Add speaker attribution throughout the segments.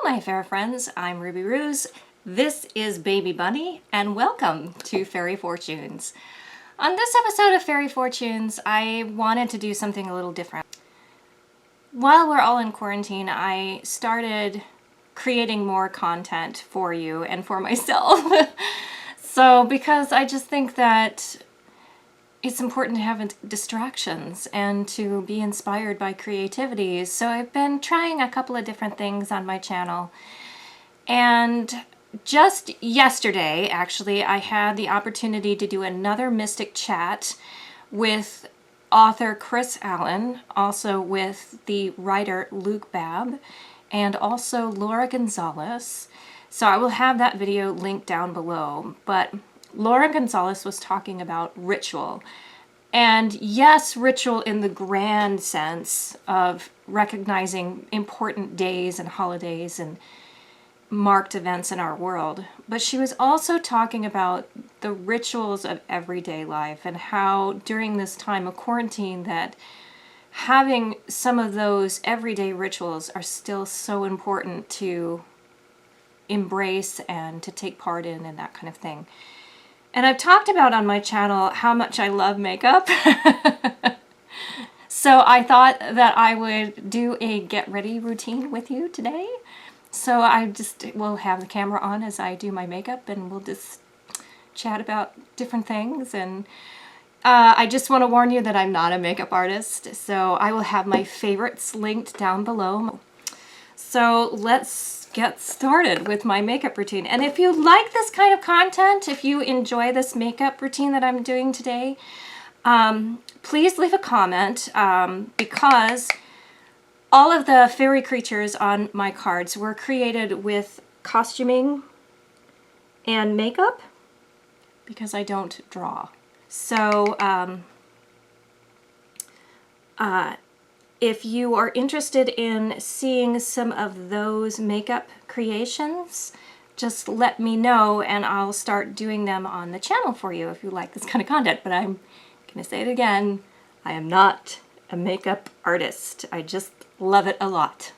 Speaker 1: my fair friends, I'm Ruby Ruse. This is Baby Bunny, and welcome to Fairy Fortunes. On this episode of Fairy Fortunes, I wanted to do something a little different. While we're all in quarantine, I started creating more content for you and for myself. So, because I just think that it's important to have distractions and to be inspired by creativity. So I've been trying a couple of different things on my channel. And just yesterday, actually, I had the opportunity to do another Mystic Chat with author Chris Allen, also with the writer Luke Babb, and also Laura Gonzales. So I will have that video linked down below. But Laura Gonzales was talking about ritual. And yes, ritual in the grand sense of recognizing important days and holidays and marked events in our world. But she was also talking about the rituals of everyday life and how during this time of quarantine that having some of those everyday rituals are still so important to embrace and to take part in and that kind of thing. And I've talked about on my channel how much I love makeup. So I thought that I would do a get ready routine with you today. So I just will have the camera on as I do my makeup and we'll just chat about different things. And I just want to warn you that I'm not a makeup artist. So I will have my favorites linked down below. So let's get started with my makeup routine. And if you like this kind of content, if you enjoy this makeup routine that I'm doing today, please leave a comment because all of the fairy creatures on my cards were created with costuming and makeup because I don't draw. So if you are interested in seeing some of those makeup creations, just let me know and I'll start doing them on the channel for you if you like this kind of content. But I'm going to say it again, I am not a makeup artist. I just love it a lot.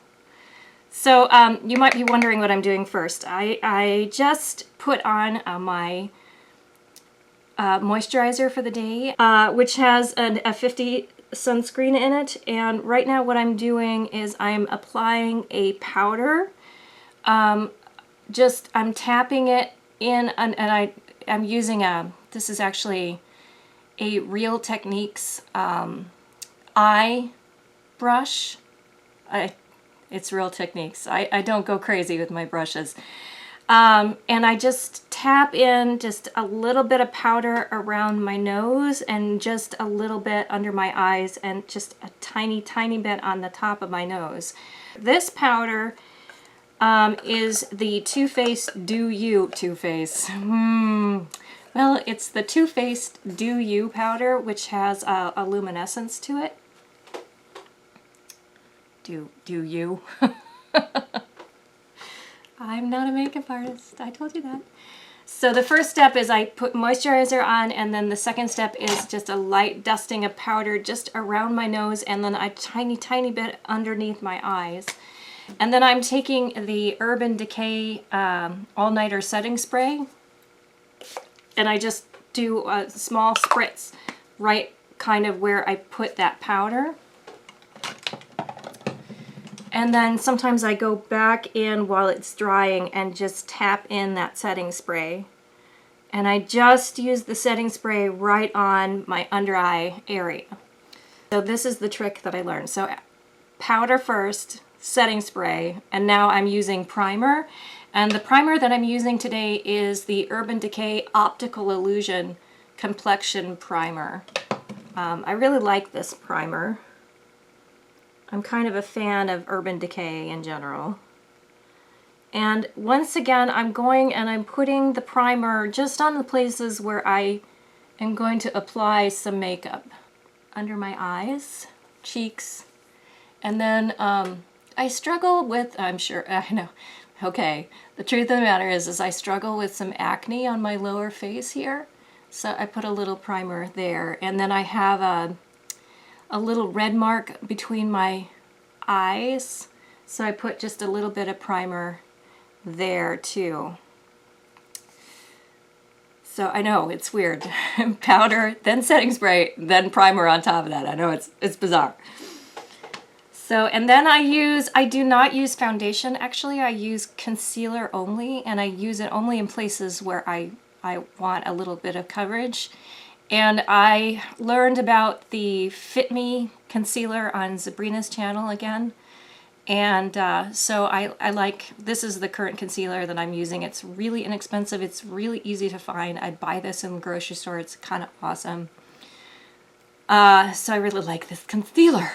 Speaker 1: So you might be wondering what I'm doing first. I just put on my moisturizer for the day, which has a 50 sunscreen in it, and right now what I'm doing is I'm applying a powder. I'm tapping it in, and I'm using this is actually a Real Techniques eye brush. It's Real Techniques. I don't go crazy with my brushes. And I just tap in just a little bit of powder around my nose and just a little bit under my eyes and just a tiny, tiny bit on the top of my nose. This powder is the Too Faced Do You Too Faced. Well, it's the Too Faced Do You powder, which has a luminescence to it. Do you? I'm not a makeup artist, I told you that. So the first step is I put moisturizer on, and then the second step is just a light dusting of powder just around my nose and then a tiny, tiny bit underneath my eyes. And then I'm taking the Urban Decay All-Nighter Setting Spray, and I just do a small spritz right kind of where I put that powder. And then sometimes I go back in while it's drying and just tap in that setting spray. And I just use the setting spray right on my under eye area. So this is the trick that I learned. So powder first, setting spray, and now I'm using primer. And the primer that I'm using today is the Urban Decay Optical Illusion Complexion Primer. I really like this primer. I'm kind of a fan of Urban Decay in general. And once again, I'm going and I'm putting the primer just on the places where I am going to apply some makeup. Under my eyes, cheeks, and then I struggle with, I'm sure, I know, okay. The truth of the matter is I struggle with some acne on my lower face here. So I put a little primer there, and then I have a little red mark between my eyes So I put just a little bit of primer there too. So I know, it's weird. Powder, then setting spray, then primer on top of that. I know it's bizarre. So, and then I do not use foundation. Actually, I use concealer only, and I use it only in places where I want a little bit of coverage. And I learned about the Fit Me concealer on Sabrina's channel again. And so I like, this is the current concealer that I'm using. It's really inexpensive. It's really easy to find. I buy this in the grocery store. It's kind of awesome. So I really like this concealer.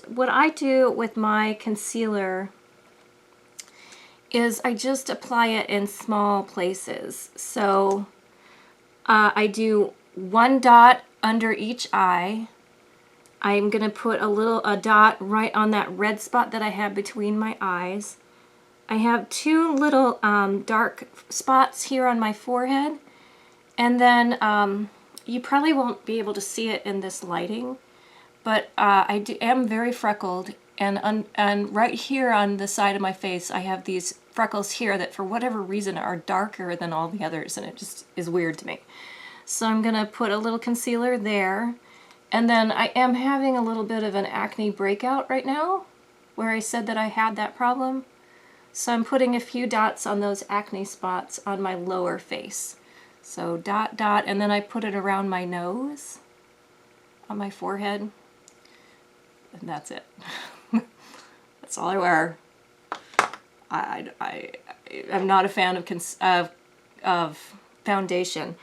Speaker 1: What I do with my concealer is I just apply it in small places. So I do one dot under each eye. I'm going to put a dot right on that red spot that I have between my eyes. I have two little dark spots here on my forehead. And then you probably won't be able to see it in this lighting, but I am very freckled. And right here on the side of my face, I have these freckles here that for whatever reason are darker than all the others, and it just is weird to me. So I'm going to put a little concealer there. And then I am having a little bit of an acne breakout right now, where I said that I had that problem. So I'm putting a few dots on those acne spots on my lower face. So dot, dot, and then I put it around my nose, on my forehead, and that's it. That's all I wear. I'm not a fan of foundation.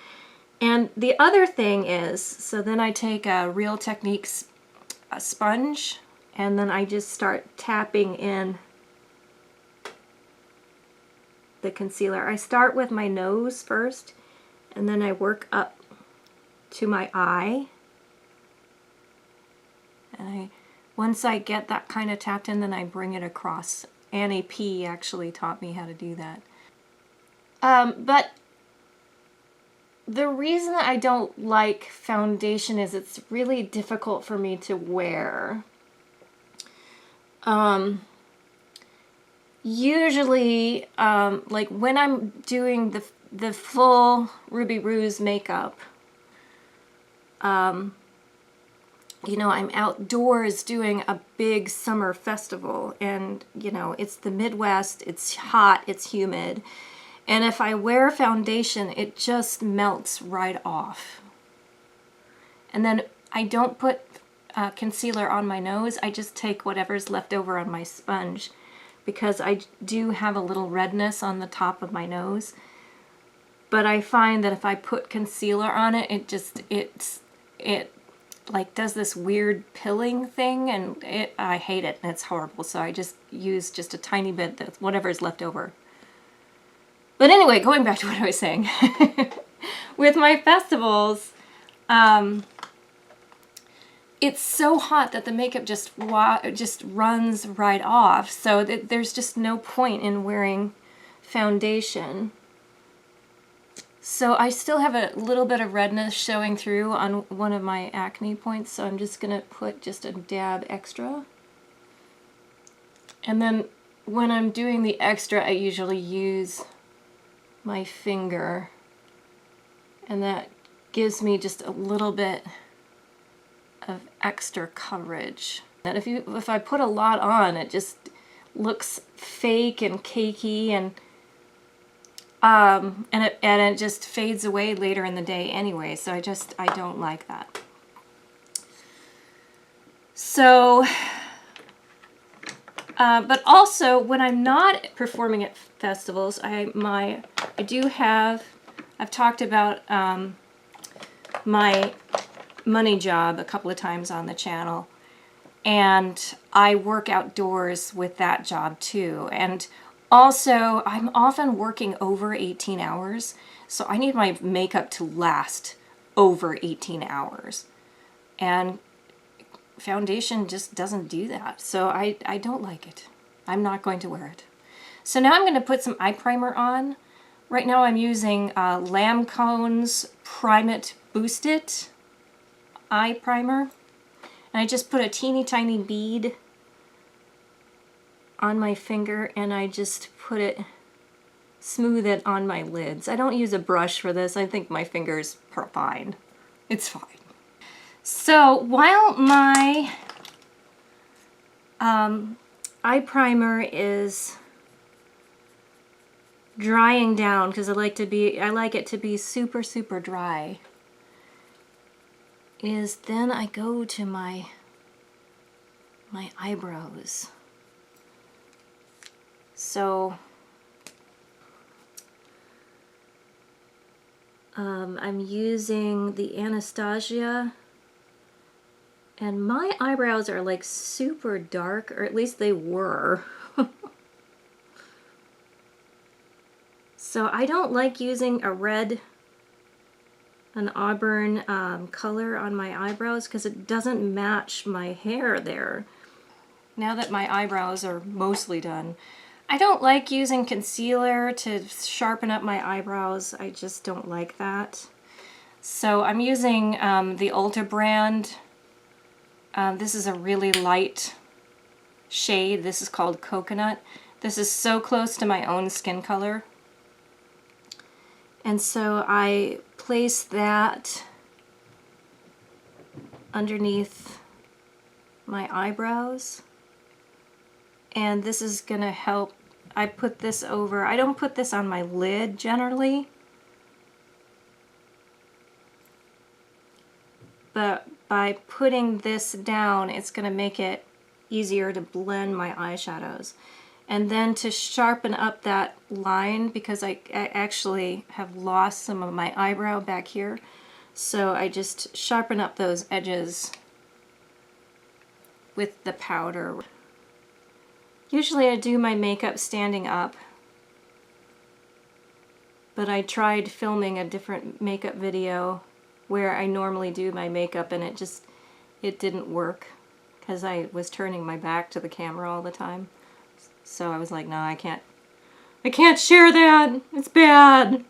Speaker 1: And the other thing is, so then I take a Real Techniques sponge, and then I just start tapping in the concealer. I start with my nose first, and then I work up to my eye. And once I get that kind of tapped in, then I bring it across. Annie P actually taught me how to do that. But the reason I don't like foundation is it's really difficult for me to wear. Usually, like when I'm doing the full Ruby Rose makeup, you know, I'm outdoors doing a big summer festival, and you know, it's the Midwest, it's hot, it's humid. And if I wear foundation, it just melts right off. And then I don't put concealer on my nose. I just take whatever's left over on my sponge, because I do have a little redness on the top of my nose. But I find that if I put concealer on it, it like does this weird pilling thing, and I hate it, and it's horrible. So I just use just a tiny bit, that's whatever's left over. But anyway, going back to what I was saying, with my festivals, it's so hot that the makeup just runs right off. So there's just no point in wearing foundation. So I still have a little bit of redness showing through on one of my acne points. So I'm just going to put just a dab extra. And then when I'm doing the extra, I usually use my finger, and that gives me just a little bit of extra coverage. And if I put a lot on, it just looks fake and cakey, and it just fades away later in the day anyway. So I don't like that. So but also when I'm not performing at festivals, I've talked about my money job a couple of times on the channel, and I work outdoors with that job too. And also I'm often working over 18 hours, so I need my makeup to last over 18 hours. And foundation just doesn't do that, so I don't like it. I'm not going to wear it. So now I'm going to put some eye primer on. Right now I'm using Lancôme's Prime It Boost It eye primer, and I just put a teeny tiny bead on my finger and I just put it, smooth it on my lids. I don't use a brush for this. I think my finger's fine. It's fine. So while my eye primer is drying down, because I like it to be super, super dry, is then I go to my eyebrows. So I'm using the Anastasia, and my eyebrows are like super dark, or at least they were. So I don't like using an auburn color on my eyebrows because it doesn't match my hair there. Now that my eyebrows are mostly done, I don't like using concealer to sharpen up my eyebrows. I just don't like that. So I'm using the Ulta brand. This is a really light shade. This is called Coconut. This is so close to my own skin color. And so I place that underneath my eyebrows. And this is going to help. I put this over. I don't put this on my lid generally. But by putting this down, it's going to make it easier to blend my eyeshadows. And then to sharpen up that line, because I actually have lost some of my eyebrow back here. So I just sharpen up those edges with the powder. Usually I do my makeup standing up, but I tried filming a different makeup video where I normally do my makeup, and it didn't work because I was turning my back to the camera all the time. So I was like, no, I can't share that. It's bad.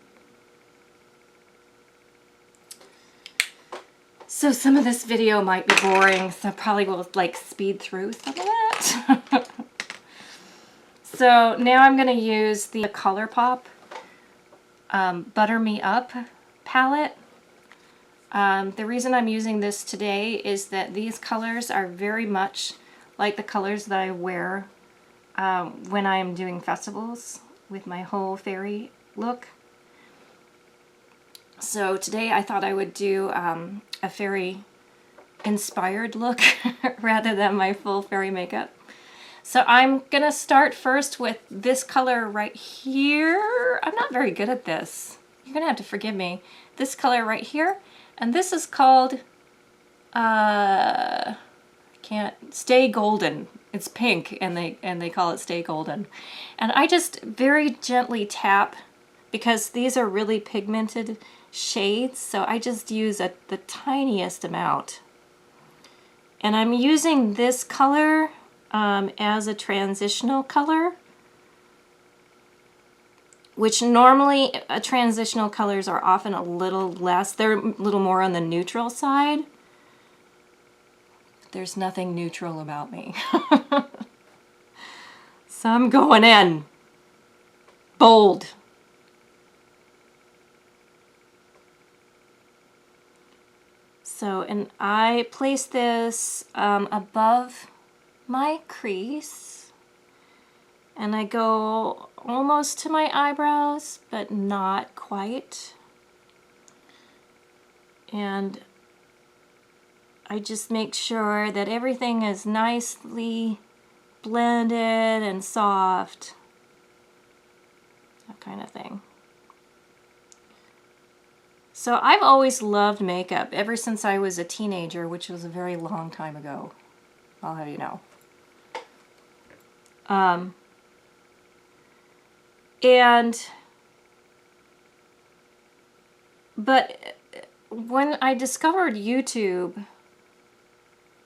Speaker 1: So some of this video might be boring, so I probably will like speed through some of that. So now I'm going to use the ColourPop Butter Me Up palette. The reason I'm using this today is that these colors are very much like the colors that I wear when I'm doing festivals with my whole fairy look. So today I thought I would do a fairy inspired look rather than my full fairy makeup. So I'm gonna start first with this color right here. I'm not very good at this. You're gonna have to forgive me. This color right here, and this is called Stay Golden. It's pink, and they call it Stay Golden. And I just very gently tap, because these are really pigmented shades, so I just use the tiniest amount. And I'm using this color as a transitional color, which normally transitional colors are often a little less. They're a little more on the neutral side. There's nothing neutral about me. So I'm going in bold. So, and I place this above my crease, and I go almost to my eyebrows, but not quite. And I just make sure that everything is nicely blended and soft, that kind of thing. So I've always loved makeup ever since I was a teenager, which was a very long time ago, I'll have you know. But when I discovered YouTube,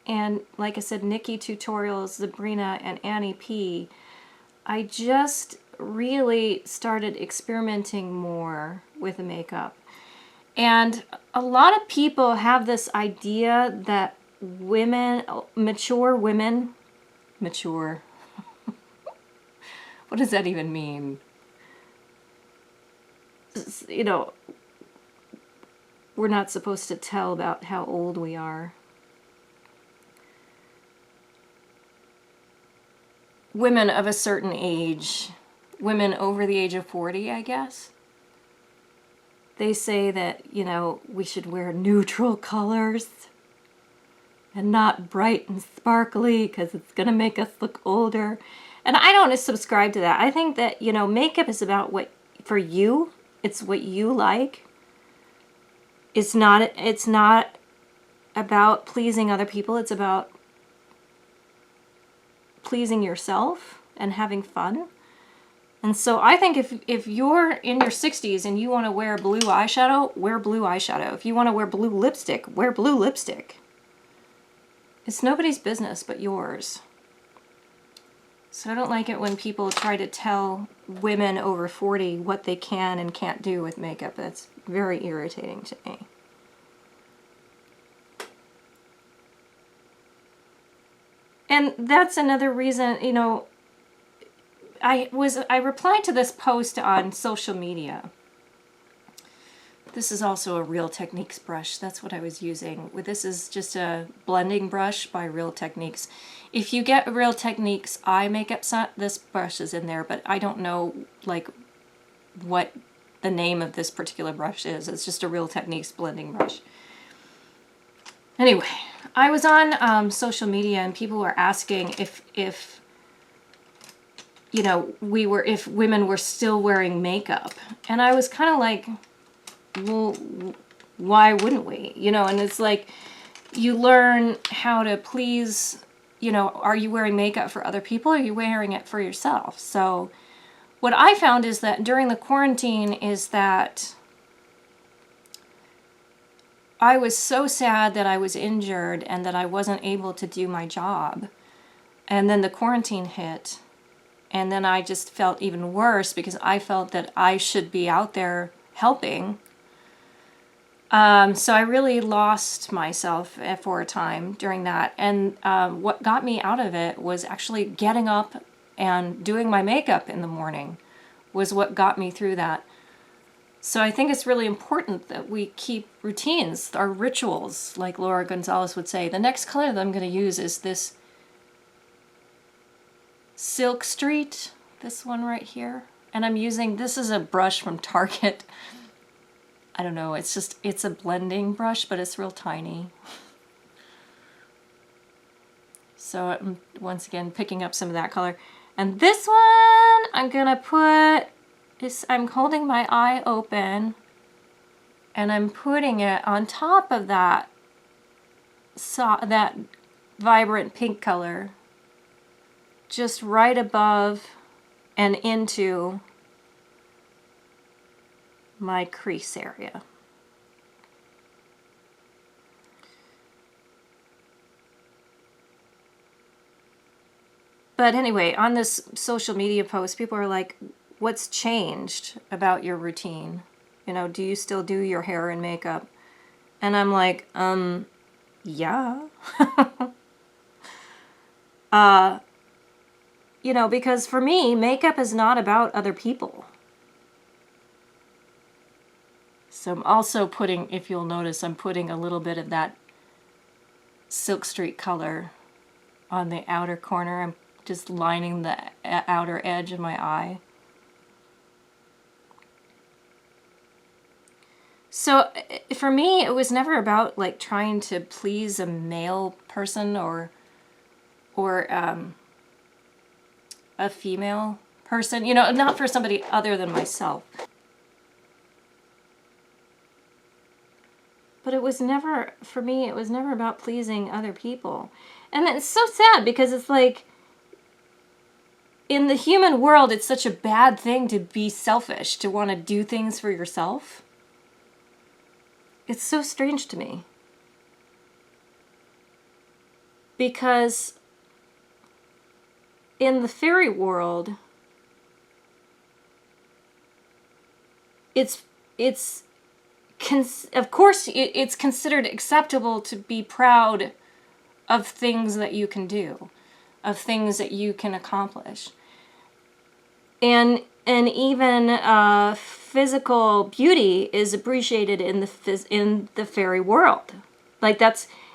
Speaker 1: and like I said, Nikki Tutorials, Sabrina, and Annie P, I just really started experimenting more with makeup. And a lot of people have this idea that mature women, What does that even mean? You know, we're not supposed to tell about how old we are. Women of a certain age, women over the age of 40, I guess, they say that, you know, we should wear neutral colors and not bright and sparkly because it's going to make us look older. And I don't subscribe to that. I think that, you know, makeup is about what, for you, it's what you like. It's not about pleasing other people. It's about pleasing yourself and having fun. And so I think if you're in your 60s and you want to wear blue eyeshadow, wear blue eyeshadow. If you want to wear blue lipstick, wear blue lipstick. It's nobody's business but yours. So I don't like it when people try to tell women over 40 what they can and can't do with makeup. That's very irritating to me. And that's another reason, you know, I replied to this post on social media. This is also a Real Techniques brush. That's what I was using. This is just a blending brush by Real Techniques. If you get Real Techniques eye makeup set, this brush is in there, but I don't know like what the name of this particular brush is. It's just a Real Techniques blending brush. Anyway, I was on social media and people were asking if you know, if women were still wearing makeup. And I was kind of like, well, why wouldn't we? You know, and it's like, you learn how to please, you know, are you wearing makeup for other people or are you wearing it for yourself? So what I found is that during the quarantine is that I was so sad that I was injured and that I wasn't able to do my job. And then the quarantine hit. And then I just felt even worse because I felt that I should be out there helping. So I really lost myself for a time during that. And what got me out of it was actually getting up and doing my makeup in the morning was what got me through that. So I think it's really important that we keep routines, our rituals, like Laura Gonzales would say. The next color that I'm going to use is this Silk Street, this one right here. And I'm using, this is a brush from Target. I don't know, it's a blending brush, but it's real tiny. So I'm once again picking up some of that color. And this one, I'm gonna put, I'm holding my eye open and I'm putting it on top of that, that vibrant pink color, just right above and into my crease area. But anyway, on this social media post, people are like, what's changed about your routine? You know, do you still do your hair and makeup? And I'm like, yeah. You know, because for me, makeup is not about other people. So I'm also putting, if you'll notice, I'm putting a little bit of that Silk Street color on the outer corner. I'm just lining the outer edge of my eye. So for me, it was never about like trying to please a male person or a female person, you know, not for somebody other than myself. But it was never, for me, it was never about pleasing other people. And it's so sad because it's like, in the human world, it's such a bad thing to be selfish, to want to do things for yourself. It's so strange to me. Because in the fairy world, of course, it's considered acceptable to be proud of things that you can do, of things that you can accomplish. And even physical beauty is appreciated in the fairy world. Like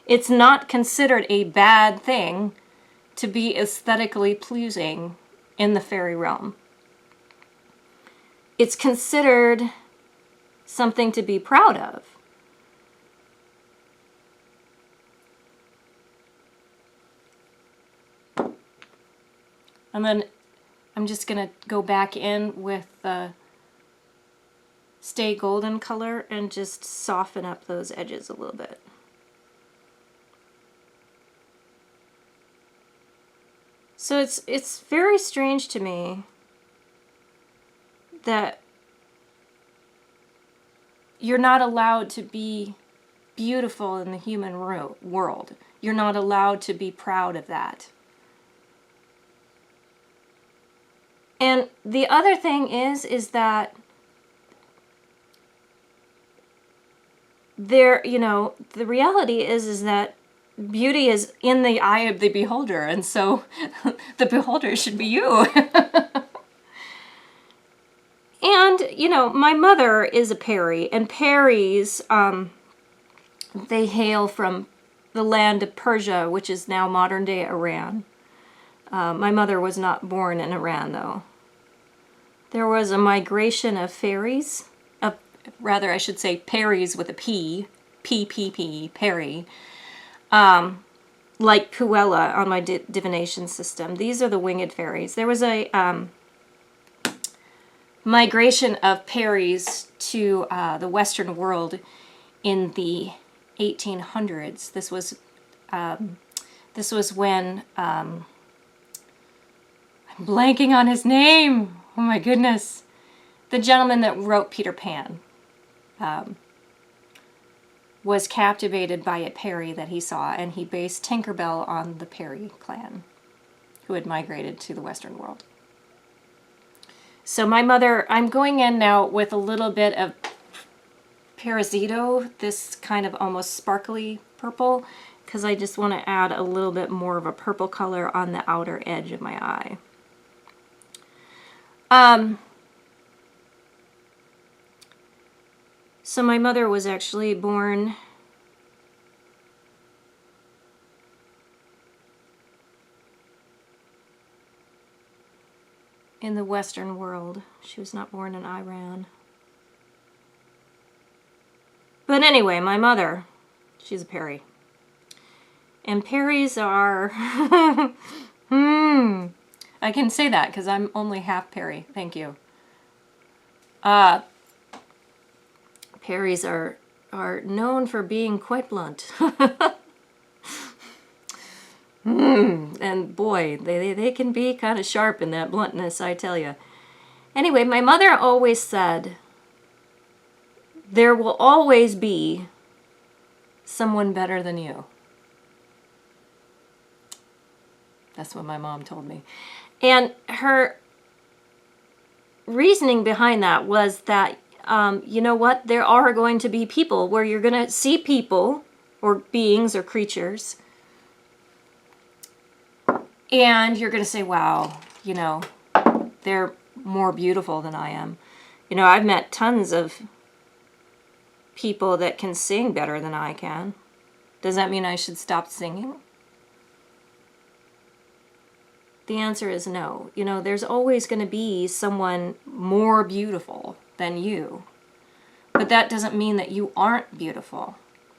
Speaker 1: it's not considered a bad thing to be aesthetically pleasing in the fairy realm. It's considered something to be proud of. And then I'm just going to go back in with the Stay Golden color and just soften up those edges a little bit. So it's very strange to me that you're not allowed to be beautiful in the human world. You're not allowed to be proud of that. And the other thing is that there, the reality is that beauty is in the eye of the beholder, and so the beholder should be you. And, my mother is a Peri, and Peris, they hail from the land of Persia, which is now modern-day Iran. My mother was not born in Iran, though. There was a migration of fairies, rather I should say Peris with a P, P, Peri, like Puella on my divination system. These are the winged fairies. There was a migration of Peris to the Western world in the 1800s. This was when I'm blanking on his name. Oh my goodness, the gentleman that wrote Peter Pan was captivated by a Peri that he saw, and he based Tinkerbell on the Peri clan, who had migrated to the Western world. So my mother, I'm going in now with a little bit of Perizito, this kind of almost sparkly purple, because I just want to add a little bit more of a purple color on the outer edge of my eye. So my mother was actually born in the Western world. She was not born in Iran. But anyway, my mother, she's a Peri. And Peris are... I can say that because I'm only half Peri. Thank you. Peris are known for being quite blunt. And boy, they can be kind of sharp in that bluntness, I tell you. Anyway, my mother always said, there will always be someone better than you. That's what my mom told me. And her reasoning behind that was that, you know what, there are going to be people where you're going to see people or beings or creatures, and you're going to say, wow, they're more beautiful than I am. I've met tons of people that can sing better than I can. Does that mean I should stop singing? The answer is no. There's always going to be someone more beautiful than you. But that doesn't mean that you aren't beautiful.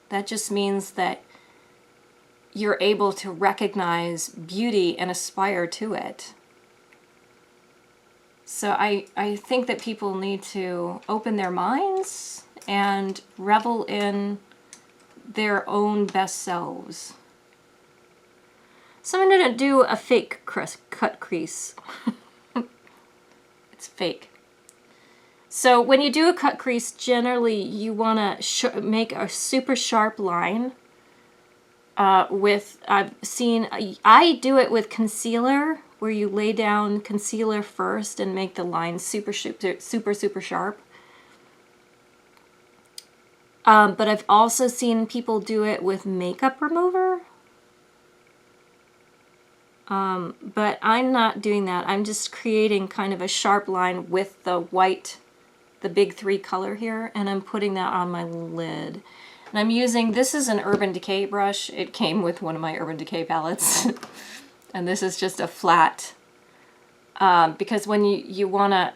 Speaker 1: That just means that you're able to recognize beauty and aspire to it. So I think that people need to open their minds and revel in their own best selves. So I'm going to do a fake cut crease. It's fake. So when you do a cut crease, generally you want to make a super sharp line. I do it with concealer, where you lay down concealer first and make the line super sharp. But I've also seen people do it with makeup remover. But I'm not doing that. I'm just creating kind of a sharp line with the white, the big 3 color here, and I'm putting that on my lid. And I'm using, this is an Urban Decay brush. It came with one of my Urban Decay palettes. And this is just a flat, because when you want to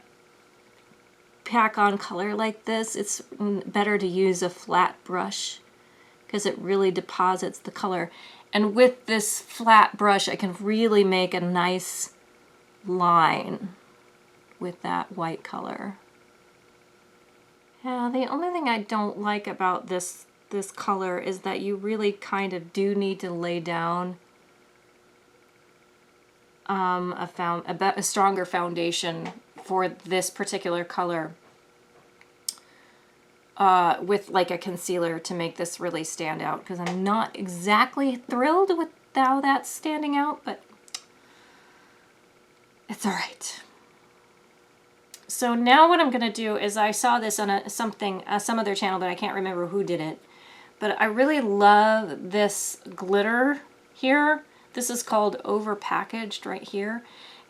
Speaker 1: pack on color like this, it's better to use a flat brush because it really deposits the color. And with this flat brush, I can really make a nice line with that white color. Yeah, the only thing I don't like about this color is that you really kind of do need to lay down a stronger foundation for this particular color with like a concealer to make this really stand out, because I'm not exactly thrilled with how that's standing out, but it's all right. So now what I'm going to do is, I saw this on some other channel, but I can't remember who did it. But I really love this glitter here. This is called Overpackaged right here.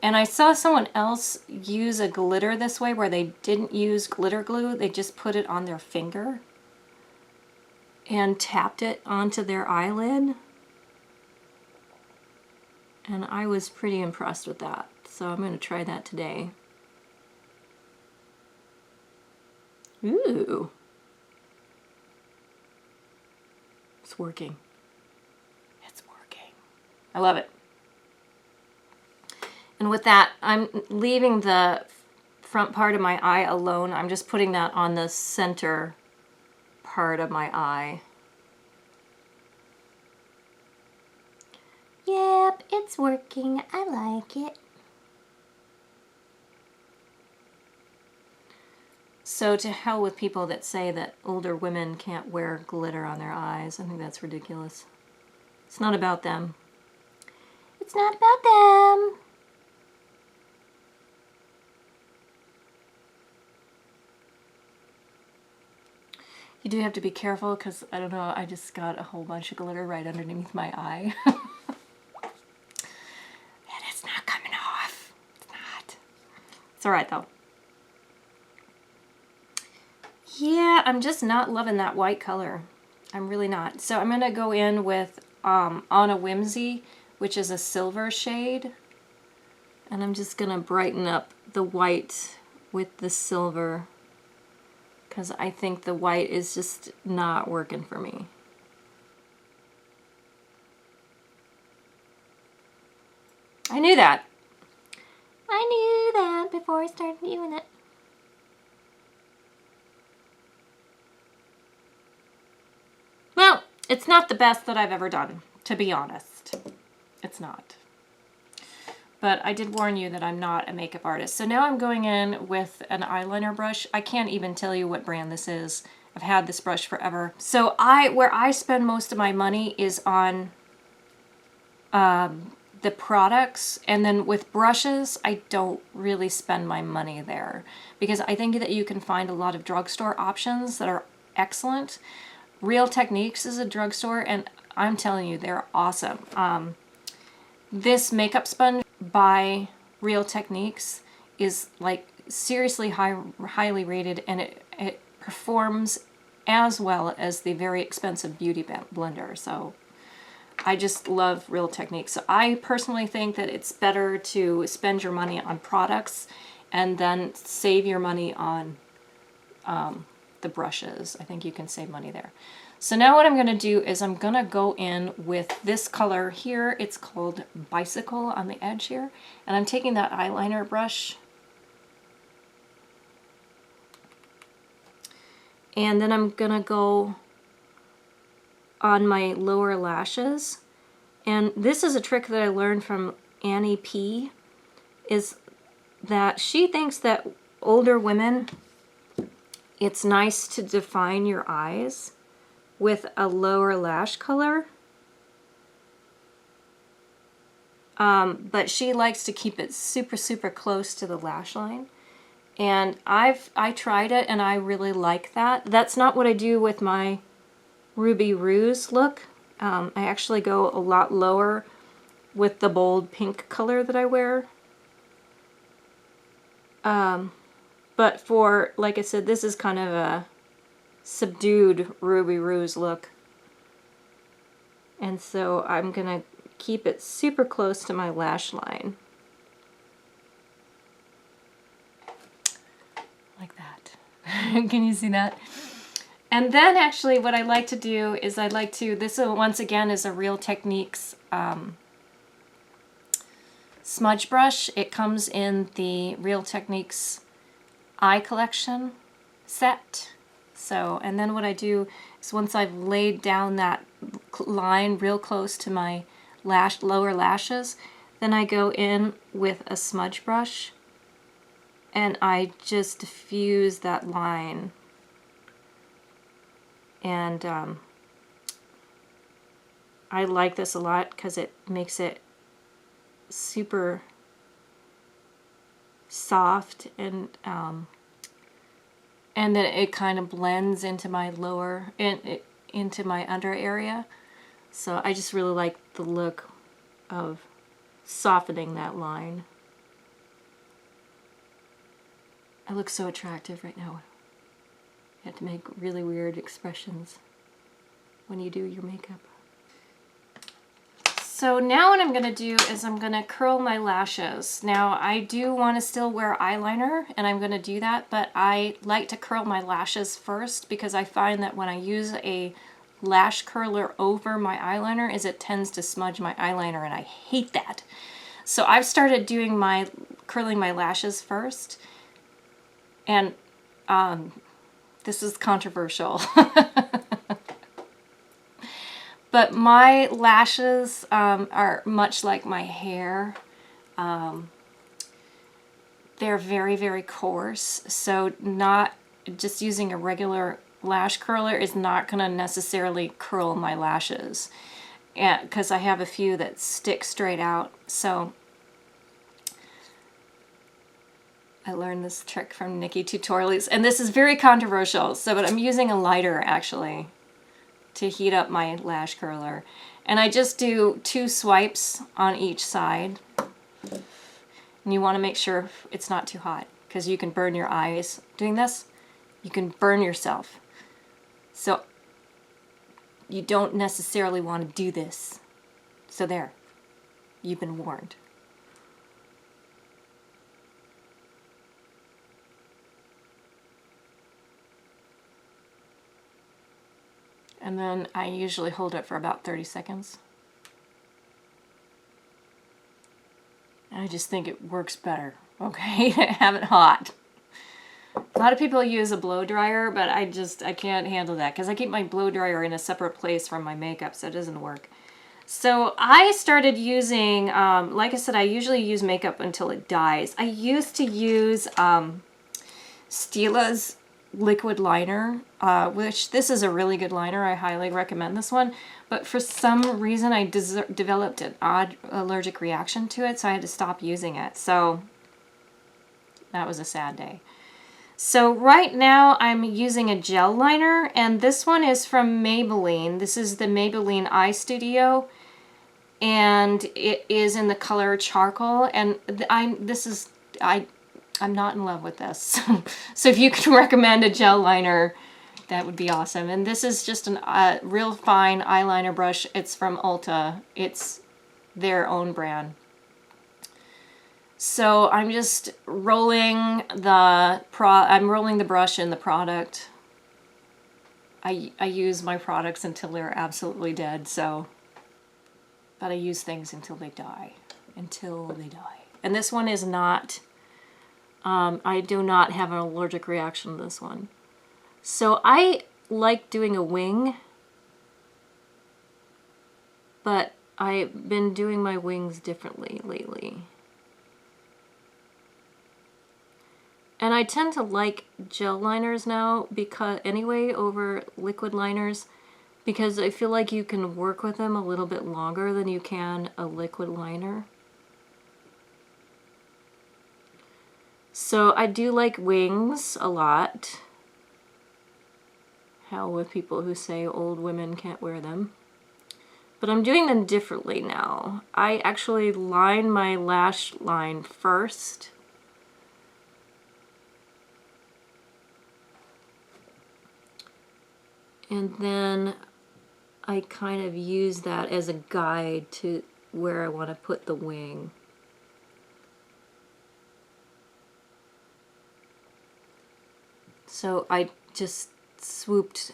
Speaker 1: And I saw someone else use a glitter this way where they didn't use glitter glue. They just put it on their finger and tapped it onto their eyelid. And I was pretty impressed with that. So I'm going to try that today. Ooh. It's working. It's working. I love it. And with that, I'm leaving the front part of my eye alone. I'm just putting that on the center part of my eye. Yep, it's working. I like it. So to hell with people that say that older women can't wear glitter on their eyes. I think that's ridiculous. It's not about them. It's not about them. You do have to be careful because, I don't know, I just got a whole bunch of glitter right underneath my eye. And it's not coming off. It's not. It's alright though. Yeah, I'm just not loving that white color. I'm really not. So I'm going to go in with On a Whimsy, which is a silver shade. And I'm just going to brighten up the white with the silver, because I think the white is just not working for me. I knew that. I knew that before I started doing it. Well, it's not the best that I've ever done, to be honest. It's not. But I did warn you that I'm not a makeup artist. So now I'm going in with an eyeliner brush. I can't even tell you what brand this is. I've had this brush forever. So where I spend most of my money is on the products. And then with brushes, I don't really spend my money there, because I think that you can find a lot of drugstore options that are excellent. Real Techniques is a drugstore, and I'm telling you, they're awesome. This makeup sponge by Real Techniques is like seriously highly rated, and it performs as well as the very expensive Beauty Blender. So I just love Real Techniques. So I personally think that it's better to spend your money on products and then save your money on the brushes. I think you can save money there. So now what I'm going to do is I'm going to go in with this color here. It's called Bicycle on the edge here. And I'm taking that eyeliner brush. And then I'm going to go on my lower lashes. And this is a trick that I learned from Annie P. Is that she thinks that older women, it's nice to define your eyes with a lower lash color, but she likes to keep it super close to the lash line. And I tried it and I really like that. That's not what I do with my Ruby Rose look. I actually go a lot lower with the bold pink color that I wear. But for, like I said, this is kind of a subdued Ruby Rose look. And so I'm gonna keep it super close to my lash line. Like that. Can you see that? And then actually what I like to do is I like to, this once again is a Real Techniques smudge brush. It comes in the Real Techniques eye collection set. So, and then what I do is once I've laid down that line real close to my lower lashes, then I go in with a smudge brush and I just diffuse that line. And I like this a lot because it makes it super soft, and then it kind of blends into my into my under area. So I just really like the look of softening that line. I look so attractive right now. You have to make really weird expressions when you do your makeup. So now what I'm going to do is I'm going to curl my lashes. Now I do want to still wear eyeliner, and I'm going to do that, but I like to curl my lashes first because I find that when I use a lash curler over my eyeliner it tends to smudge my eyeliner, and I hate that. So I've started doing curling my lashes first, and this is controversial. But my lashes are much like my hair. They're very, very coarse, so not just using a regular lash curler is not going to necessarily curl my lashes, because I have a few that stick straight out. So I learned this trick from Nikki Tutorials, and this is very controversial, but I'm using a lighter actually to heat up my lash curler. And I just do 2 swipes on each side. And you want to make sure it's not too hot, because you can burn your eyes doing this. You can burn yourself. So you don't necessarily want to do this. So there, you've been warned. And then I usually hold it for about 30 seconds. And I just think it works better, okay, to have it hot. A lot of people use a blow dryer, but I can't handle that because I keep my blow dryer in a separate place from my makeup, so it doesn't work. So I started using, like I said, I usually use makeup until it dies. I used to use Stila's liquid liner, which this is a really good liner. I highly recommend this one, but for some reason I developed an odd allergic reaction to it, so I had to stop using it. So that was a sad day. So right now I'm using a gel liner, and this one is from Maybelline. This is the Maybelline Eye Studio, and it is in the color charcoal, and I'm not in love with this. So if you can recommend a gel liner, that would be awesome. And this is just a real fine eyeliner brush. It's from Ulta. It's their own brand. So I'm just rolling the brush in the product. I use my products until they're absolutely dead, so, but I use things until they die. Until they die. And this one is not, I do not have an allergic reaction to this one. So I like doing a wing, but I've been doing my wings differently lately. And I tend to like gel liners now over liquid liners, because I feel like you can work with them a little bit longer than you can a liquid liner. So I do like wings a lot. Hell with people who say old women can't wear them. But I'm doing them differently now. I actually line my lash line first. And then I kind of use that as a guide to where I want to put the wing. So I just swooped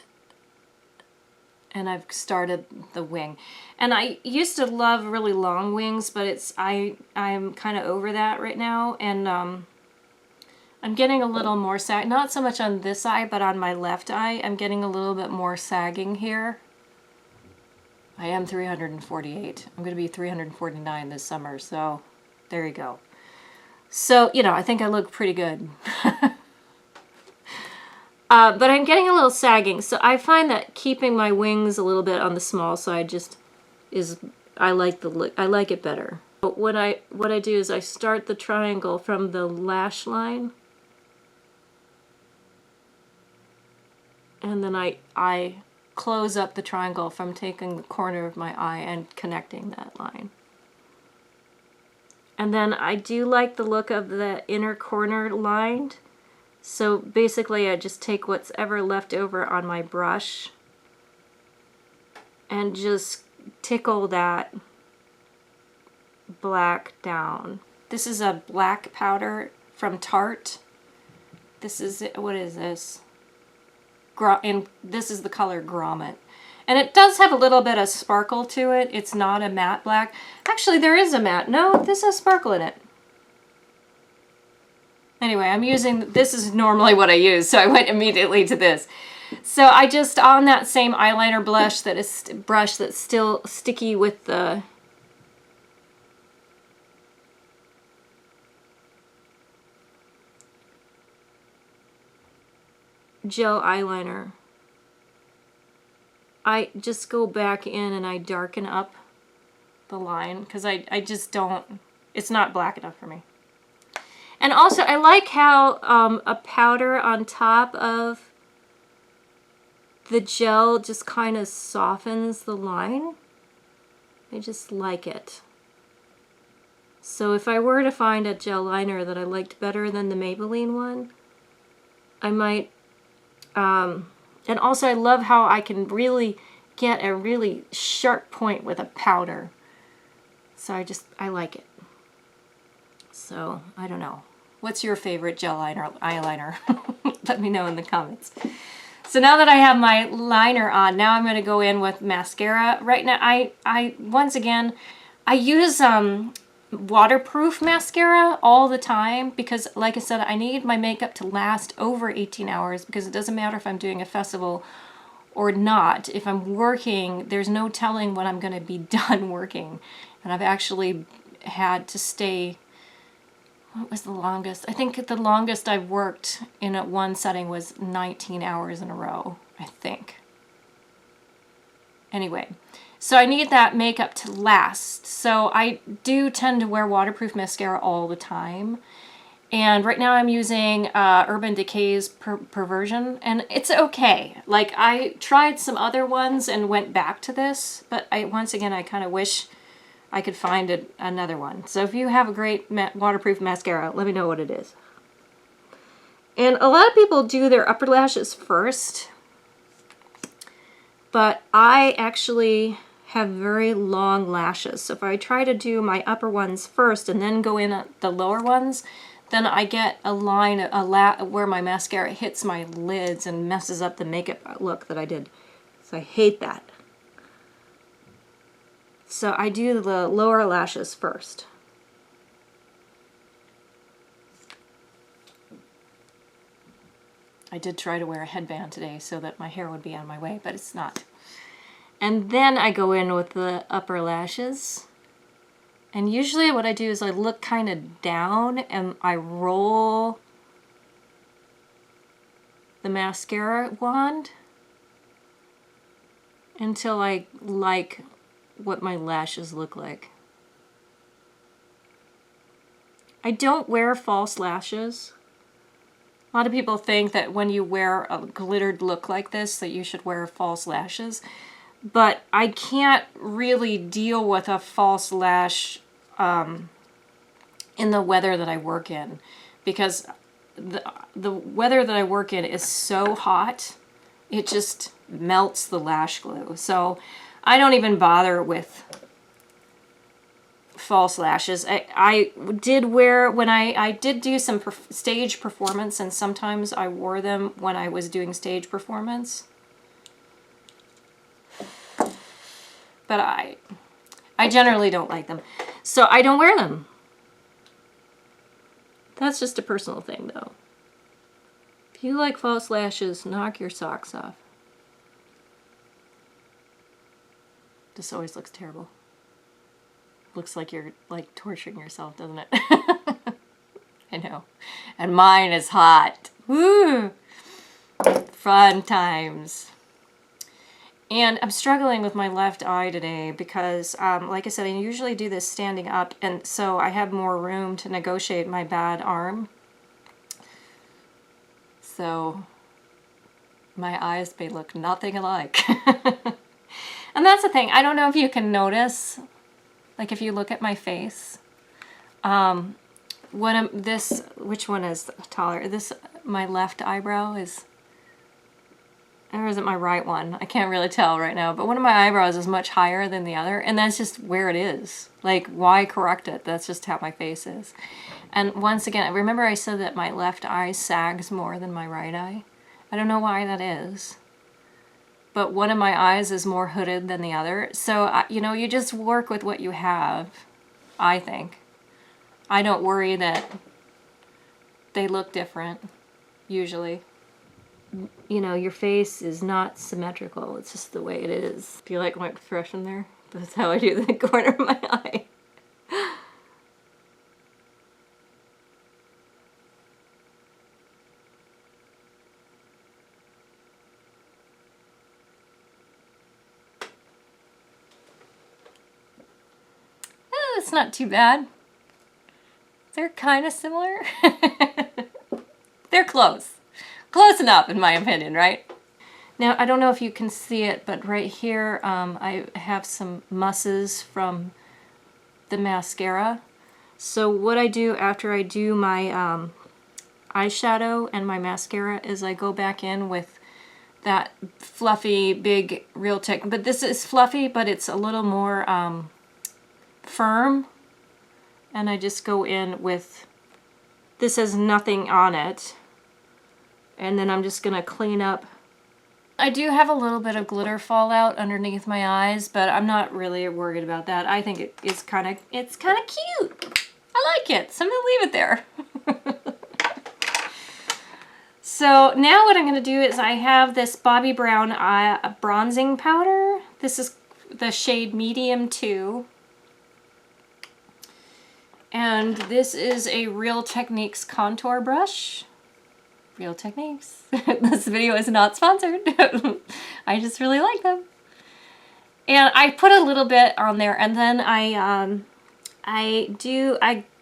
Speaker 1: and I've started the wing. And I used to love really long wings, but I'm kind of over that right now. And I'm getting a little more sag, not so much on this eye, but on my left eye, I'm getting a little bit more sagging here. I am 348. I'm going to be 349 this summer, so there you go. So, you know, I think I look pretty good. But I'm getting a little sagging, so I find that keeping my wings a little bit on the small side just is, I like the look, I like it better. But what I do is I start the triangle from the lash line, and then I close up the triangle from taking the corner of my eye and connecting that line. And then I do like the look of the inner corner lined. So basically I just take what's ever left over on my brush and just tickle that black down. This is a black powder from Tarte. This is, what is this? And this is the color Grommet. And it does have a little bit of sparkle to it. It's not a matte black. Actually, there is a matte. No, this has sparkle in it. Anyway, I'm using, this is normally what I use, so I went immediately to this. So I just, on that same eyeliner brush that's still sticky with the gel eyeliner, I just go back in and I darken up the line because I just don't, it's not black enough for me. And also I like how a powder on top of the gel just kind of softens the line. I just like it. So if I were to find a gel liner that I liked better than the Maybelline one, I might, and also I love how I can really get a really sharp point with a powder. So I like it. So, I don't know. What's your favorite gel eyeliner? Let me know in the comments. So now that I have my liner on, now I'm going to go in with mascara. Right now, I once again, I use waterproof mascara all the time because, like I said, I need my makeup to last over 18 hours because it doesn't matter if I'm doing a festival or not. If I'm working, there's no telling when I'm going to be done working. And I've actually had to stay, what was the longest? I think the longest I've worked in one setting was 19 hours in a row, I think. Anyway, so I need that makeup to last. So I do tend to wear waterproof mascara all the time. And right now I'm using Urban Decay's Perversion, and it's okay. Like, I tried some other ones and went back to this, but once again, I kind of wish I could find another one. So if you have a great waterproof mascara, let me know what it is. And a lot of people do their upper lashes first, but I actually have very long lashes. So if I try to do my upper ones first and then go in at the lower ones, then I get a line where my mascara hits my lids and messes up the makeup look that I did. So I hate that. So I do the lower lashes first. I did try to wear a headband today so that my hair would be on my way, but it's not. And then I go in with the upper lashes. And usually what I do is I look kind of down and I roll the mascara wand until I like what my lashes look like. I don't wear false lashes. A lot of people think that when you wear a glittered look like this that you should wear false lashes. but I can't really deal with a false lash in the weather that I work in, because the weather that I work in is so hot, it just melts the lash glue. So I don't even bother with false lashes. I did wear, when I did do some stage performance, and sometimes I wore them when I was doing stage performance. But I generally don't like them, so I don't wear them. That's just a personal thing, though. If you like false lashes, knock your socks off. This always looks terrible. Looks like you're like torturing yourself, doesn't it? I know. And mine is hot. Woo! Fun times. And I'm struggling with my left eye today because, like I said, I usually do this standing up, and so I have more room to negotiate my bad arm. So my eyes may look nothing alike. And that's the thing. I don't know if you can notice, like if you look at my face, which one is taller? My left eyebrow is, or is it my right one? I can't really tell right now, but one of my eyebrows is much higher than the other, and that's just where it is. Like, why correct it? That's just how my face is. And once again, remember I said that my left eye sags more than my right eye? I don't know why that is, but one of my eyes is more hooded than the other. So, you know, you just work with what you have, I think. I don't worry that they look different, usually. You know, your face is not symmetrical. It's just the way it is. Do you like my expression there? That's how I do the corner of my eye. It's not too bad. They're kind of similar. They're close. Close enough, in my opinion, right? Now, I don't know if you can see it, but right here I have some musses from the mascara. So what I do after I do my eyeshadow and my mascara is I go back in with that fluffy, big Real Tech. But this is fluffy, but it's a little more firm. And I just go in with, this has nothing on it. And then I'm just gonna clean up. I do have a little bit of glitter fallout underneath my eyes, but I'm not really worried about that. I think it's kind of cute. I like it, so I'm gonna leave it there. So now what I'm gonna do is I have this Bobbi Brown bronzing powder. This is the shade Medium 2. And this is a Real Techniques contour brush. Real Techniques. This video is not sponsored. I just really like them. And I put a little bit on there, and then I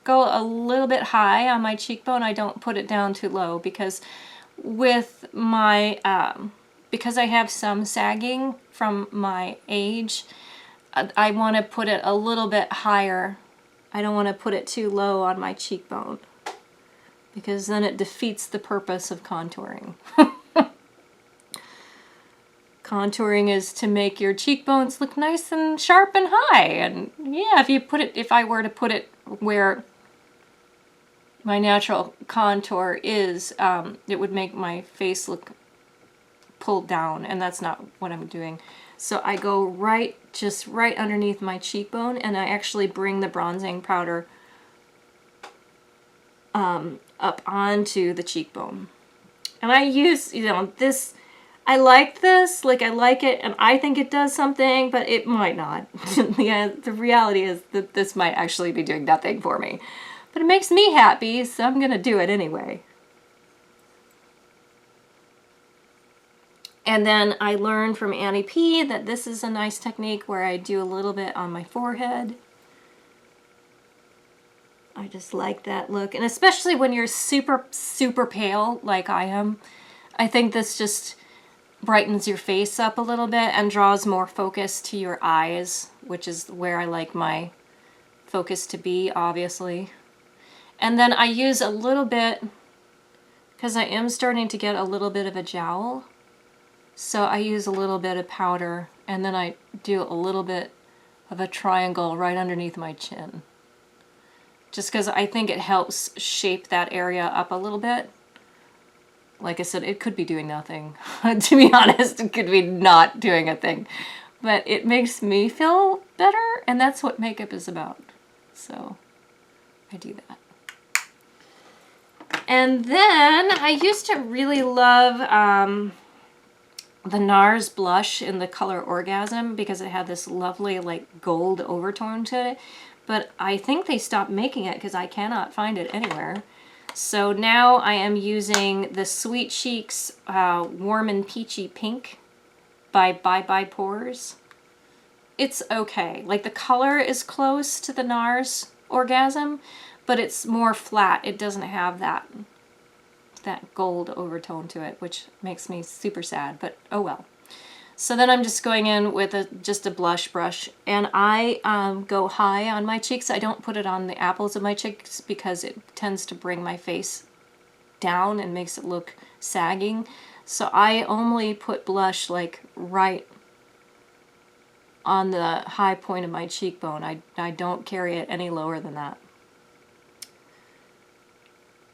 Speaker 1: go a little bit high on my cheekbone. I don't put it down too low because with my because I have some sagging from my age, I want to put it a little bit higher. I don't want to put it too low on my cheekbone, because then it defeats the purpose of contouring. Contouring is to make your cheekbones look nice and sharp and high. And yeah, if I were to put it where my natural contour is, it would make my face look pulled down, and that's not what I'm doing. So I go just right underneath my cheekbone, and I actually bring the bronzing powder up onto the cheekbone. And I use, this, I like this, like I like it, and I think it does something, but it might not. Yeah, the reality is that this might actually be doing nothing for me. But it makes me happy, so I'm gonna do it anyway. And then I learned from Annie P that this is a nice technique where I do a little bit on my forehead. I just like that look, and especially when you're super, super pale like I am, I think this just brightens your face up a little bit and draws more focus to your eyes, which is where I like my focus to be, obviously. And then I use a little bit, because I am starting to get a little bit of a jowl, so I use a little bit of powder, and then I do a little bit of a triangle right underneath my chin. Just because I think it helps shape that area up a little bit. Like I said, it could be doing nothing. To be honest, it could be not doing a thing. But it makes me feel better, and that's what makeup is about. So I do that. And then I used to really love the NARS blush in the color Orgasm because it had this lovely like gold overtone to it. But I think they stopped making it because I cannot find it anywhere. So now I am using the Sweet Cheeks Warm and Peachy Pink by Bye Bye Pores. It's okay. Like the color is close to the NARS Orgasm, but it's more flat. It doesn't have that gold overtone to it, which makes me super sad, but oh well. So then I'm just going in with just a blush brush, and I go high on my cheeks. I don't put it on the apples of my cheeks because it tends to bring my face down and makes it look sagging. So I only put blush like right on the high point of my cheekbone. I don't carry it any lower than that,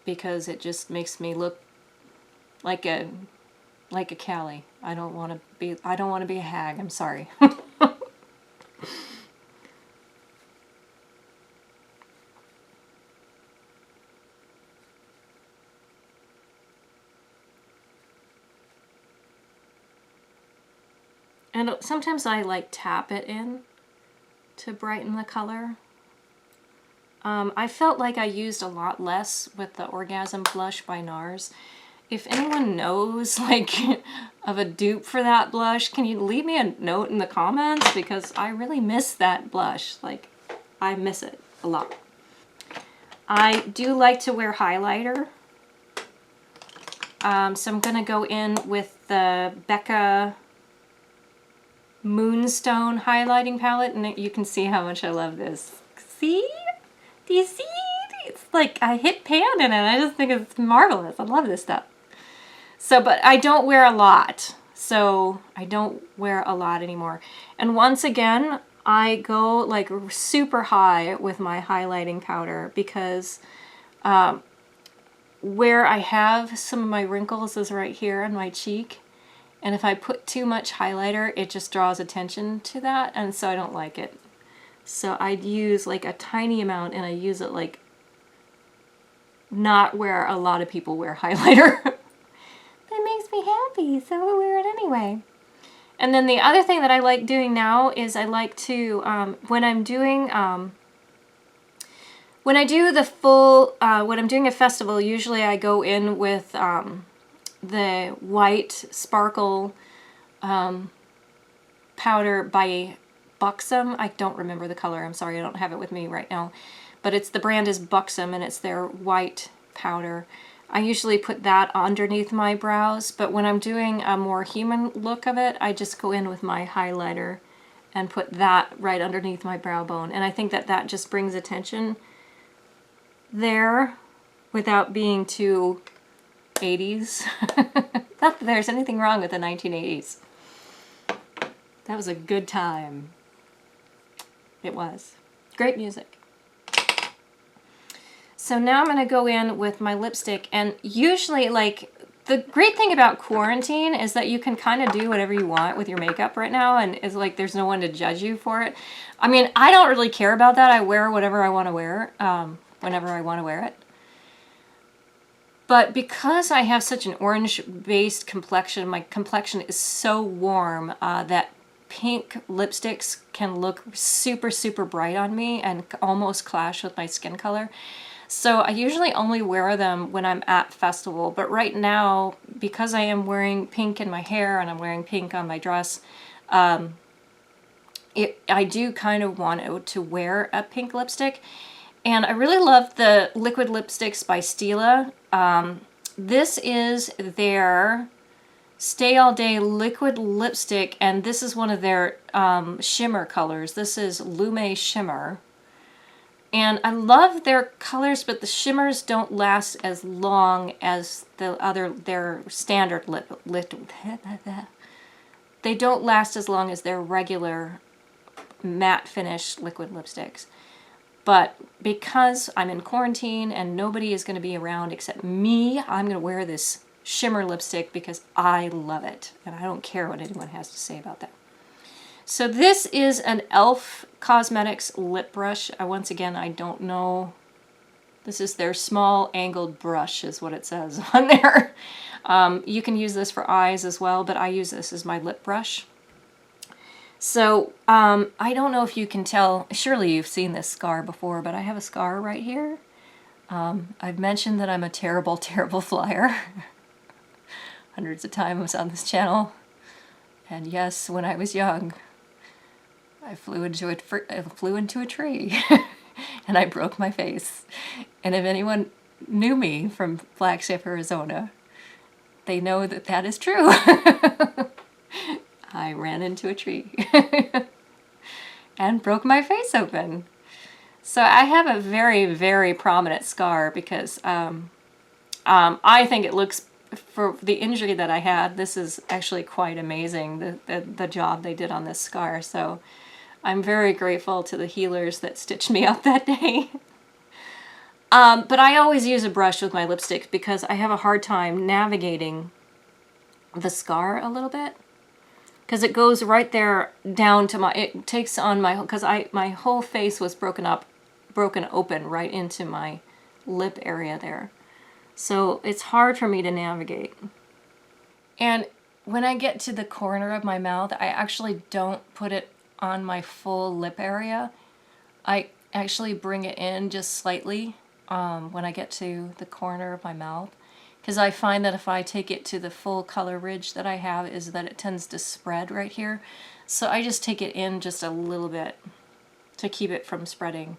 Speaker 1: because it just makes me look like a Callie. I don't want to be a hag. I'm sorry. And sometimes I like tap it in to brighten the color. I felt like I used a lot less with the Orgasm blush by NARS. If anyone knows like of a dupe for that blush, can you leave me a note in the comments? Because I really miss that blush. Like, I miss it a lot. I do like to wear highlighter. So I'm going to go in with the Becca Moonstone highlighting palette, and you can see how much I love this. See? Do you see? It's like I hit pan in it. I just think it's marvelous. I love this stuff. So, but I don't wear a lot. So I don't wear a lot anymore. And once again, I go like super high with my highlighting powder because where I have some of my wrinkles is right here on my cheek. And if I put too much highlighter, it just draws attention to that. And so I don't like it. So I'd use like a tiny amount, and I use it like not where a lot of people wear highlighter. That makes me happy, so I wear it anyway. And then the other thing that I like doing now is I like to, when I'm doing a festival, usually I go in with the white sparkle powder by Buxom. I don't remember the color. I'm sorry, I don't have it with me right now. But the brand is Buxom, and it's their white powder. I usually put that underneath my brows, but when I'm doing a more human look of it, I just go in with my highlighter and put that right underneath my brow bone. And I think that that just brings attention there without being too 80s. Not that there's anything wrong with the 1980s. That was a good time. It was. Great music. So now I'm going to go in with my lipstick, and usually, like, the great thing about quarantine is that you can kind of do whatever you want with your makeup right now, and it's like there's no one to judge you for it. I mean, I don't really care about that. I wear whatever I want to wear, whenever I want to wear it. But because I have such an orange-based complexion, my complexion is so warm that pink lipsticks can look super, super bright on me and almost clash with my skin color. So I usually only wear them when I'm at festival, but right now, because I am wearing pink in my hair and I'm wearing pink on my dress, I do kind of want to wear a pink lipstick. And I really love the liquid lipsticks by Stila. This is their Stay All Day liquid lipstick, and this is one of their shimmer colors. This is Lume Shimmer. And I love their colors, but the shimmers don't last as long as their standard they don't last as long as their regular matte finish liquid lipsticks. But because I'm in quarantine and nobody is going to be around except me, I'm going to wear this shimmer lipstick because I love it. And I don't care what anyone has to say about that. So this is an e.l.f. Cosmetics lip brush. Once again, I don't know. This is their small angled brush is what it says on there. You can use this for eyes as well, but I use this as my lip brush. So I don't know if you can tell, surely you've seen this scar before, but I have a scar right here. I've mentioned that I'm a terrible, terrible flyer. Hundreds of times on this channel. And yes, when I was young, I flew into a tree and I broke my face. And if anyone knew me from Flagstaff, Arizona, they know that that is true. I ran into a tree and broke my face open. So I have a very, very prominent scar because I think it looks, for the injury that I had, this is actually quite amazing, the job they did on this scar. So I'm very grateful to the healers that stitched me up that day. But I always use a brush with my lipstick because I have a hard time navigating the scar a little bit. Because it goes right there down to my, it takes on my, because my whole face was broken open right into my lip area there. So it's hard for me to navigate. And when I get to the corner of my mouth, I actually don't put it on my full lip area. I actually bring it in just slightly when I get to the corner of my mouth. Because I find that if I take it to the full color ridge that I have, is that it tends to spread right here. So I just take it in just a little bit to keep it from spreading.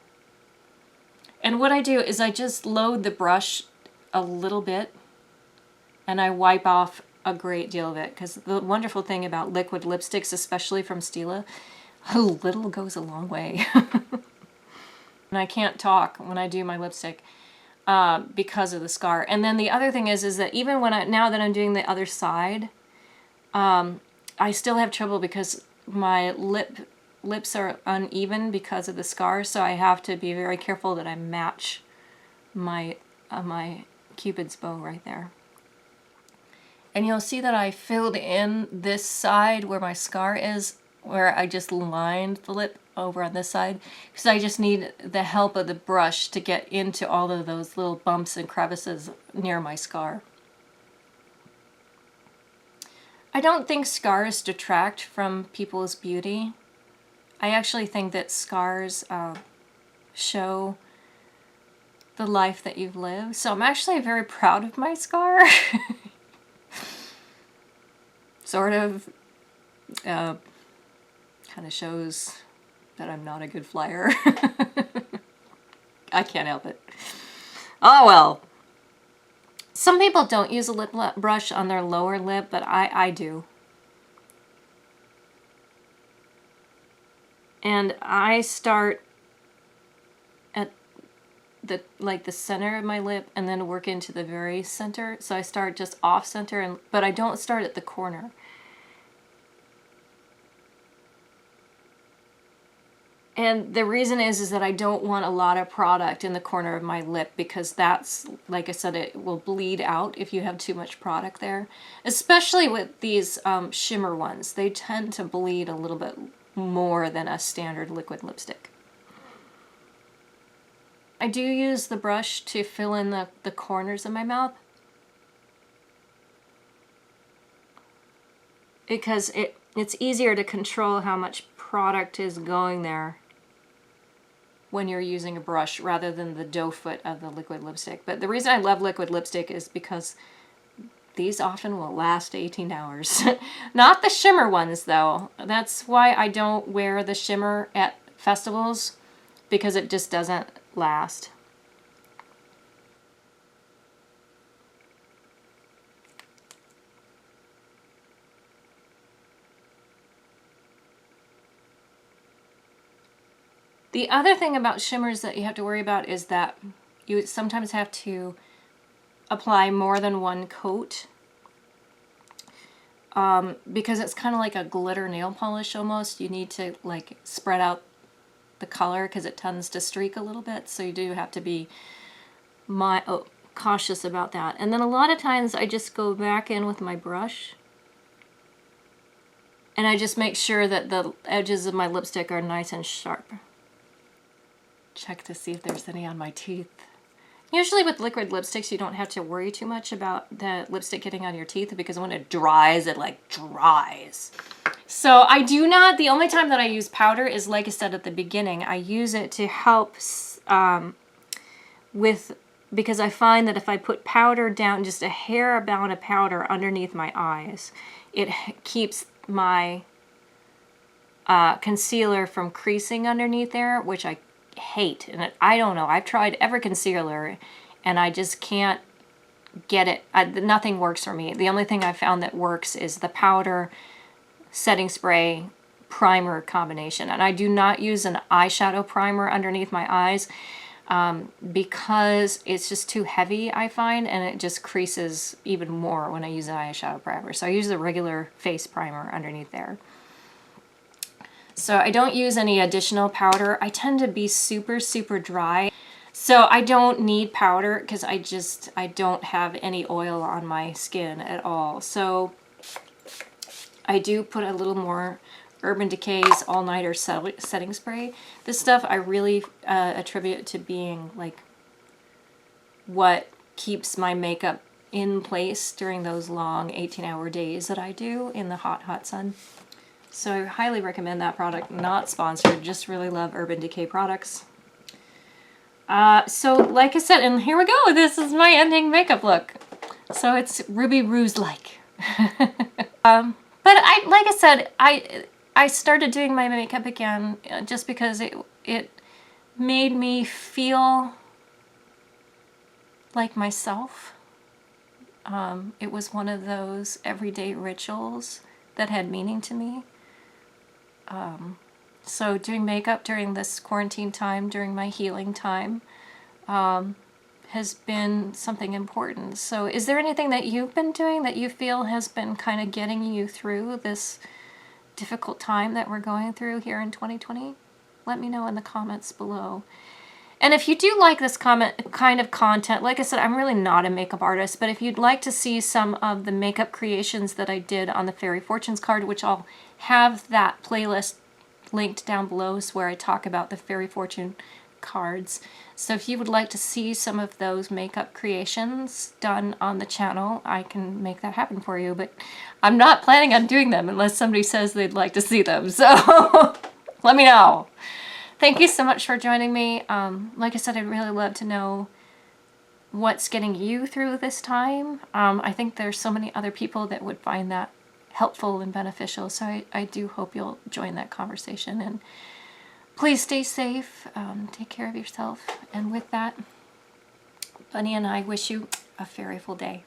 Speaker 1: And what I do is I just load the brush a little bit and I wipe off a great deal of it. Because the wonderful thing about liquid lipsticks, especially from Stila, a little goes a long way. And I can't talk when I do my lipstick. Because of the scar. And then the other thing is that even when now that I'm doing the other side, I still have trouble because my lips are uneven because of the scar, so I have to be very careful that I match my my Cupid's bow right there. And you'll see that I filled in this side where my scar is, where I just lined the lip over on this side, because I just need the help of the brush to get into all of those little bumps and crevices near my scar. I don't think scars detract from people's beauty. I actually think that scars show the life that you've lived. So I'm actually very proud of my scar. Sort of. Kind of shows that I'm not a good flyer. I can't help it. Oh well. Some people don't use a lip brush on their lower lip, but I do. And I start at the center of my lip and then work into the very center. So I start just off center, but I don't start at the corner. And the reason is that I don't want a lot of product in the corner of my lip, because that's, like I said, it will bleed out if you have too much product there. Especially with these shimmer ones. They tend to bleed a little bit more than a standard liquid lipstick. I do use the brush to fill in the corners of my mouth, because it's easier to control how much product is going there when you're using a brush rather than the doe foot of the liquid lipstick. But the reason I love liquid lipstick is because these often will last 18 hours. Not the shimmer ones though. That's why I don't wear the shimmer at festivals, because it just doesn't last. The other thing about shimmers that you have to worry about is that you sometimes have to apply more than one coat because it's kind of like a glitter nail polish almost. You need to like spread out the color because it tends to streak a little bit, so you do have to be cautious about that. And then a lot of times I just go back in with my brush and I just make sure that the edges of my lipstick are nice and sharp. Check to see if there's any on my teeth. Usually with liquid lipsticks, you don't have to worry too much about the lipstick getting on your teeth because when it dries, it like dries. So I do not, the only time that I use powder is like I said at the beginning, I use it to help because I find that if I put powder down, just a hair amount of powder underneath my eyes, it keeps my concealer from creasing underneath there, which I hate. And I don't know, I've tried every concealer and I just can't get it. Nothing works for me. The only thing I found that works is the powder, setting spray, primer combination. And I do not use an eyeshadow primer underneath my eyes because it's just too heavy, I find, and it just creases even more when I use an eyeshadow primer. So I use the regular face primer underneath there. So I don't use any additional powder. I tend to be super, super dry. So I don't need powder because I don't have any oil on my skin at all. So I do put a little more Urban Decay's All Nighter setting spray. This stuff I really attribute to being like what keeps my makeup in place during those long 18-hour days that I do in the hot, hot sun. So I highly recommend that product. Not sponsored, just really love Urban Decay products. So like I said, and here we go, this is my ending makeup look. So it's Ruby Rose-like. But like I said, I started doing my makeup again just because it made me feel like myself. It was one of those everyday rituals that had meaning to me. So doing makeup during this quarantine time, during my healing time, has been something important. So is there anything that you've been doing that you feel has been kind of getting you through this difficult time that we're going through here in 2020? Let me know in the comments below. And if you do like this kind of content, like I said, I'm really not a makeup artist, but if you'd like to see some of the makeup creations that I did on the Fairy Fortunes card, which I'll have that playlist linked down below, is where I talk about the Fairy Fortune cards. So if you would like to see some of those makeup creations done on the channel, I can make that happen for you, but I'm not planning on doing them unless somebody says they'd like to see them. So let me know. Thank you so much for joining me. Like I said, I'd really love to know what's getting you through this time. I think there's so many other people that would find that helpful and beneficial, so I do hope you'll join that conversation. And please stay safe, take care of yourself, and with that, Bunny and I wish you a fairyful day.